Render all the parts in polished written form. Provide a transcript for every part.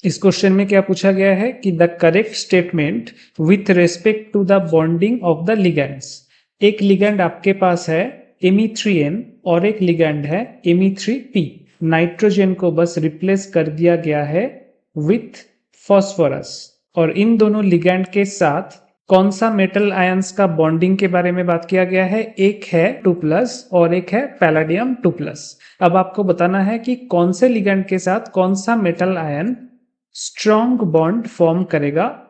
इस क्वेश्चन में क्या पूछा गया है कि the correct statement with respect to the bonding of the ligands. एक लिगेंड आपके पास है Me3N और एक लिगेंड है Me3P। नाइट्रोजन को बस रिप्लेस कर दिया गया है विथ फॉस्फोरस। और इन दोनों लिगेंड के साथ कौन सा मेटल आयंस का बॉन्डिंग के बारे में बात किया गया है? एक है 2+ और एक है पैलेडियम 2+। अब आपको बताना है कि कौन से लिगेंड के साथ कौन सा metal ion strong bond form करेगा,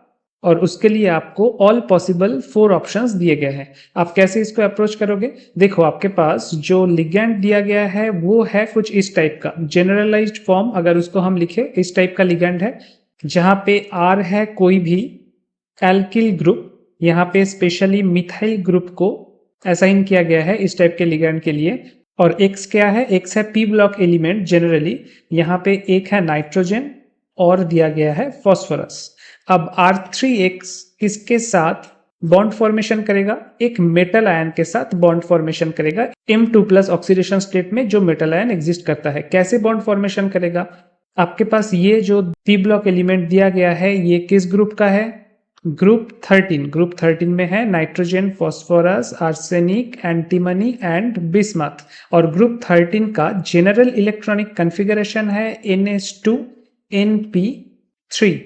और उसके लिए आपको ऑल पॉसिबल 4 ऑप्शंस दिए गए हैं। आप कैसे इसको अप्रोच करोगे? देखो, आपके पास जो लिगेंड दिया गया है वो है कुछ इस टाइप का, जनरलाइज्ड फॉर्म अगर उसको हम लिखे इस टाइप का लिगेंड है, जहां पे R है कोई भी एल्किल ग्रुप, यहाँ पे स्पेशली मिथाइल ग्रुप को असाइन किया गया है इस टाइप के लिगेंड के लिए। और X क्या है? X है p ब्लॉक एलिमेंट जनरली, यहाँ पे एक है नाइट्रोजन और दिया गया है फॉस्फोरस। अब R3X किसके साथ बॉन्ड फॉर्मेशन करेगा? एक मेटल आयन के साथ बॉन्ड फॉर्मेशन करेगा M2+ ऑक्सीडेशन स्टेट में जो मेटल आयन एग्जिस्ट करता है। कैसे बॉन्ड फॉर्मेशन करेगा? आपके पास ये जो p ब्लॉक एलिमेंट दिया गया है ये किस ग्रुप का है? ग्रुप 13। ग्रुप 13 में है nitrogen, phosphorus, arsenic, antimony and bismuth. और ग्रुप 13 का जनरल इलेक्ट्रॉनिक कॉन्फ़िगरेशन है NH2NP3।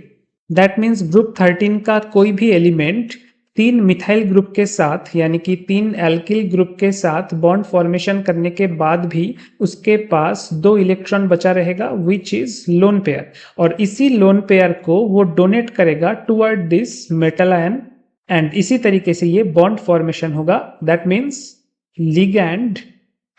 दैट मीन्स ग्रुप 13 का कोई भी एलिमेंट 3 मिथाइल ग्रुप के साथ यानी कि 3 एल्किल ग्रुप के साथ बॉन्ड फॉर्मेशन करने के बाद भी उसके पास 2 इलेक्ट्रॉन बचा रहेगा विच इज लोन पेयर, और इसी लोन पेयर को वो डोनेट करेगा toward this metal ion and इसी तरीके से ये बॉन्ड फॉर्मेशन होगा। That means ligand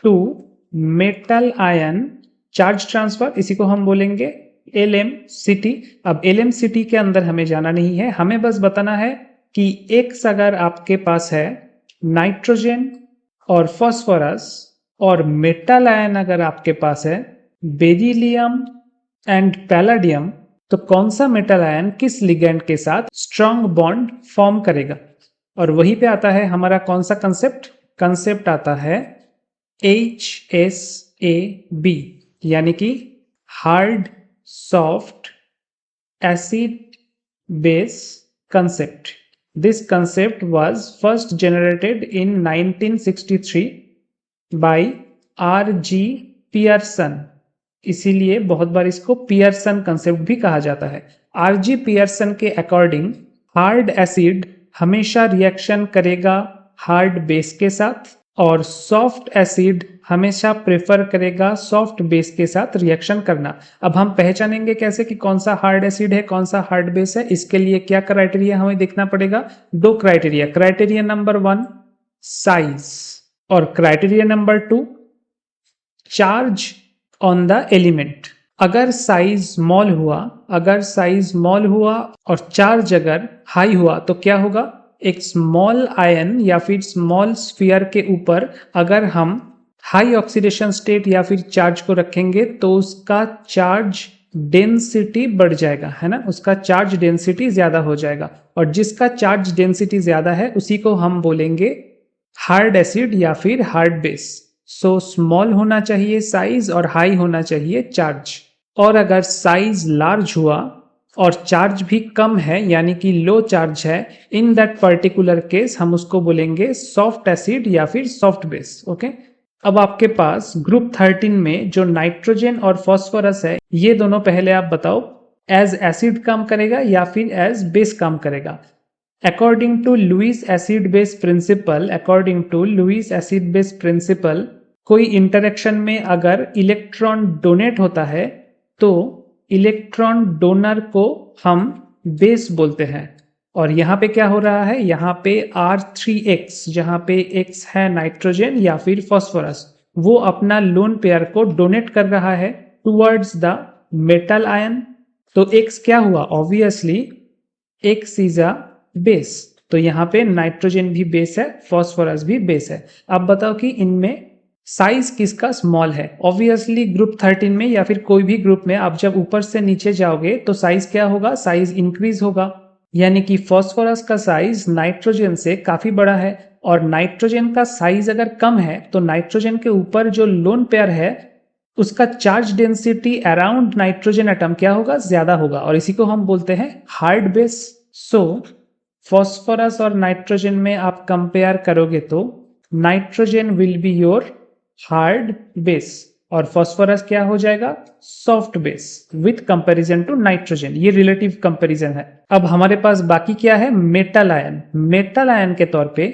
to metal ion charge transfer, इसी को हम बोलेंगे LMCT। अब LMCT के अंदर हमें जाना नहीं है, हमें बस बताना है कि X अगर आपके पास है नाइट्रोजन और फॉस्फोरस और मेटल आयन अगर आपके पास है बेरिलियम एंड पैलेडियम, तो कौन सा मेटल आयन किस लिगेंड के साथ स्ट्रॉन्ग बॉन्ड फॉर्म करेगा? और वहीं पे आता है हमारा कौन सा कंसेप्ट आता है HSAB, यानी कि hard soft acid base concept. This concept was first generated in 1963 by R.G. Pearson. इसीलिए बहुत बार इसको पियर्सन कंसेप्ट भी कहा जाता है। R.G. पियर्सन के अकॉर्डिंग हार्ड एसिड हमेशा रिएक्शन करेगा हार्ड बेस के साथ और सॉफ्ट एसिड हमेशा प्रेफर करेगा सॉफ्ट बेस के साथ रिएक्शन करना। अब हम पहचानेंगे कैसे कि कौन सा हार्ड एसिड है कौन सा हार्ड बेस है? इसके लिए क्या क्राइटेरिया हमें देखना पड़ेगा? 2 क्राइटेरिया। क्राइटेरिया नंबर 1 साइज और criteria number 2 charge on the element. अगर साइज स्मॉल हुआ और चार्ज अगर हाई हुआ तो क्या होगा? एक स्मॉल आयन या फिर स्मॉल स्फीयर के ऊपर अगर हम हाई ऑक्सीडेशन स्टेट या फिर चार्ज को रखेंगे तो उसका चार्ज डेंसिटी बढ़ जाएगा, है ना, उसका चार्ज डेंसिटी ज्यादा हो जाएगा, और जिसका चार्ज डेंसिटी ज्यादा है उसी को हम बोलेंगे हार्ड एसिड या फिर हार्ड बेस। सो स्मॉल होना चाहिए साइज और हाई होना चाहिए चार्ज। और अगर साइज लार्ज हुआ और चार्ज भी कम है यानी कि लो चार्ज है, इन दैट पर्टिकुलर केस हम उसको बोलेंगे सॉफ्ट एसिड या फिर सॉफ्ट बेस। ओके, अब आपके पास ग्रुप 13 में जो नाइट्रोजन और फॉस्फोरस है ये दोनों पहले आप बताओ एज एसिड काम करेगा या फिर एज बेस काम करेगा? According to Lewis acid base principle कोई इंटरेक्शन में अगर इलेक्ट्रॉन डोनेट होता है तो इलेक्ट्रॉन डोनर को हम बेस बोलते हैं। और यहाँ पे क्या हो रहा है? यहाँ पे R3X, जहाँ पे X है नाइट्रोजन या फिर फॉस्फोरस, वो अपना लोन पेयर को डोनेट कर रहा है टुवर्ड्स द मेटल आयन। तो X क्या हुआ? Obviously X is a base, तो यहाँ पे नाइट्रोजन भी बेस है, फॉस्फोरस भी बेस है। अब बताओ कि इनमें साइज किसका स्मॉल है? ऑब्वियसली ग्रुप 13 में या फिर कोई भी ग्रुप में आप जब ऊपर से नीचे जाओगे तो साइज क्या होगा? साइज इंक्रीज होगा, यानी कि फॉस्फोरस का साइज नाइट्रोजन से काफी बड़ा है, और नाइट्रोजन का साइज अगर कम है तो नाइट्रोजन के ऊपर जो लोन पेयर है उसका charge density around nitrogen atom क्या होगा, ज्यादा होगा, और इसी को हम बोलते हैं हार्ड बेस। सो फॉस्फोरस और नाइट्रोजन में आप कंपेयर करोगे तो nitrogen will be your hard base और फॉस्फोरस क्या हो जाएगा, soft base with comparison to nitrogen. ये रिलेटिव कंपैरिजन है। अब हमारे पास बाकी क्या है, मेटल आयन। मेटल आयन के तौर पे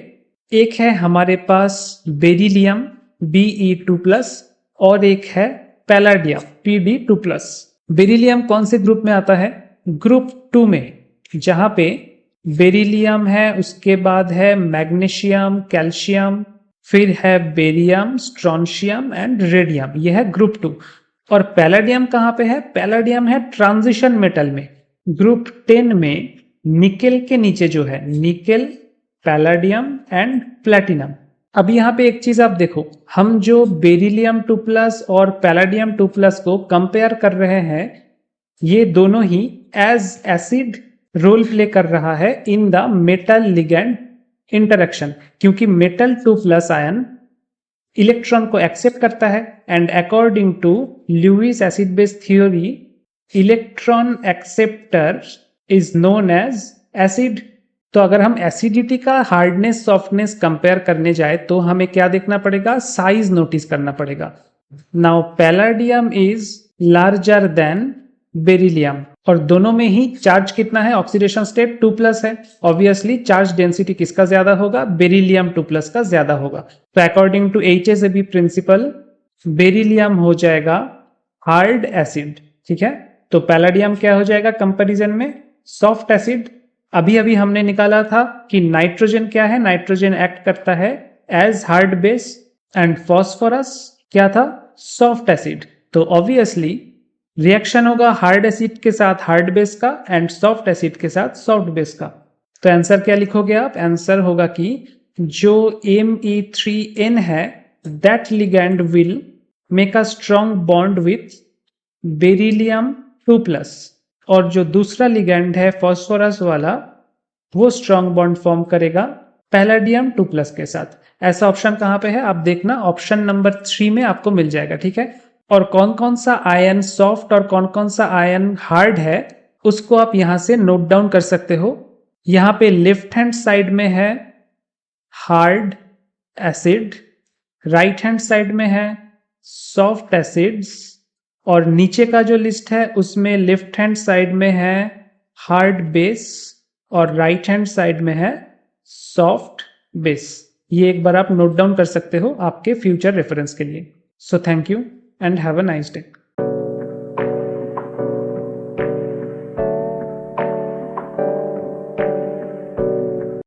एक है हमारे पास बेरिलियम Be2+ और एक है पैलाडियम Pd2+। बेरिलियम कौन से ग्रुप में आता है, ग्रुप 2 में, जहां पे बेरिलियम है, उसके बाद है मैग्नीशियम, कैल्शियम, फिर है बेरियम, स्ट्रोंशियम एंड रेडियम, यह है ग्रुप 2। और पैलाडियम कहां पे है, पैलाडियम है ट्रांजिशन मेटल में, ग्रुप 10 में, निकेल के नीचे जो है, निकेल, पैलाडियम एंड प्लेटिनम। अब यहाँ पे एक चीज आप देखो, हम जो बेरिलियम 2+ और पैलाडियम 2+ को कंपेयर कर रहे हैं, ये दोनों ही एज एसिड रोल प्ले कर रहा है in the metal ligand interaction, क्योंकि मेटल 2+ आयन इलेक्ट्रॉन को एक्सेप्ट करता है and according to Lewis acid base theory electron acceptor is known as acid. तो अगर हम एसिडिटी का हार्डनेस सॉफ्टनेस कंपेयर करने जाए तो हमें क्या देखना पड़ेगा, साइज नोटिस करना पड़ेगा। Now palladium is larger than beryllium और दोनों में ही चार्ज कितना है, ऑक्सीडेशन स्टेट 2+ है। ऑब्वियसली चार्ज डेंसिटी किसका ज्यादा होगा, बेरिलियम 2+ का ज्यादा होगा। तो according to HSAB principle beryllium हो जाएगा हार्ड एसिड, ठीक है। तो पैलाडियम क्या हो जाएगा कंपैरिजन में, सॉफ्ट एसिड। अभी अभी हमने निकाला था कि नाइट्रोजन क्या है, नाइट्रोजन एक्ट करता है as hard base and phosphorus क्या था, सॉफ्ट एसिड। तो ऑब्वियसली रिएक्शन होगा हार्ड एसिड के साथ हार्ड बेस का एंड सॉफ्ट एसिड के साथ सॉफ्ट बेस का। तो आंसर क्या लिखोगे आप, आंसर होगा कि जो Me3N है that ligand will make a strong bond with beryllium 2+, और जो दूसरा लिगैंड है फॉस्फोरस वाला वो स्ट्रॉन्ग बॉन्ड फॉर्म करेगा पैलाडियम 2+ के साथ। ऐसा ऑप्शन कहां पे है आप देखना, ऑप्शन नंबर 3 में आपको मिल जाएगा, ठीक है। और कौन कौन सा आयन सॉफ्ट और कौन कौन सा आयन हार्ड है उसको आप यहां से नोट डाउन कर सकते हो। यहां पे लेफ्ट हैंड साइड में है hard acid, right hand side में है सॉफ्ट एसिड्स, और नीचे का जो लिस्ट है उसमें लेफ्ट हैंड साइड में है हार्ड बेस और राइट हैंड साइड में है सॉफ्ट बेस। ये एक बार आप नोट डाउन कर सकते हो आपके फ्यूचर रेफरेंस के लिए। So thank you and have a nice day.